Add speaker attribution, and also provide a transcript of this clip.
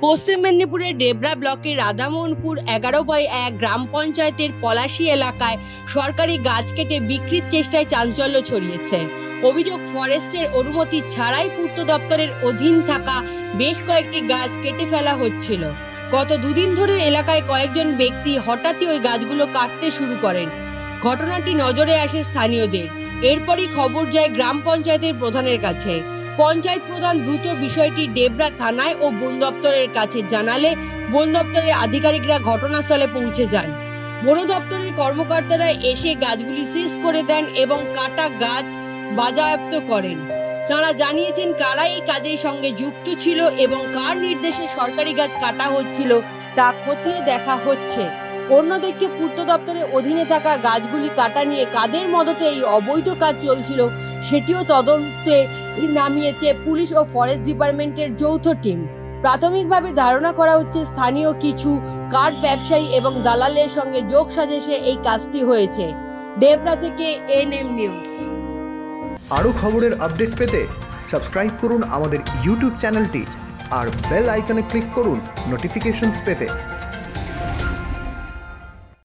Speaker 1: পশ্চিম মেদিনীপুরের ডেবরা ব্লকের রাধামোহনপুর 11/1 গ্রাম পঞ্চায়েতের পলাশী এলাকায় সরকারি গাছ কেটে বিক্রির চেষ্টায় চাঞ্চল্য ছড়িয়েছে। অভিযোগ, ফরেস্টের অনুমতি ছাড়াই পূর্ত দপ্তরের অধীন থাকা বেশ কয়েকটি গাছ কেটে ফেলা হচ্ছিল। গত দুদিন ধরে এলাকায় কয়েকজন ব্যক্তি হঠাৎই ওই গাছগুলো কাটতে শুরু করেন। ঘটনাটি নজরে আসে স্থানীয়দের। এরপরই খবর যায় গ্রাম পঞ্চায়েতের প্রধানের কাছে। পঞ্চায়েত প্রধান দ্রুত বিষয়টি ডেবরা থানায় ও বন দপ্তরের কাছে জানালে বন দপ্তরের আধিকারিকরা ঘটনাস্থলে পৌঁছে যান। বন দপ্তরের কর্মকর্তারা এসে গাছগুলি সিজ করে দেন এবং কাটা গাছ বাজেয়াপ্ত করেন। তারা জানিয়েছেন কারা এই কাজের সঙ্গে যুক্ত ছিল এবং কার নির্দেশে সরকারি গাছ কাটা হচ্ছিল তা খতিয়ে দেখা হচ্ছে। অন্যদিকে পূর্ত দপ্তরের অধীনে থাকা গাছগুলি কাটা নিয়ে কাদের মদতে এই অবৈধ কাজ চলছিল সেটিও তদন্তে নামিয়েছে পুলিশ ও ফরেস্ট ডিপার্টমেন্টের যৌথ টিম। প্রাথমিকভাবে ধারণা করা হচ্ছে স্থানীয় কিছু কাঠ ব্যবসায়ী এবং দালালের সঙ্গে যোগ সাজেশে এই কাজটি হয়েছে। ডেবরা থেকে এনএম নিউজ।
Speaker 2: আরও খবরের আপডেট পেতে সাবস্ক্রাইব করুন আমাদের ইউটিউব চ্যানেলটি আর বেল আইকনে ক্লিক করুন নোটিফিকেশনস পেতে।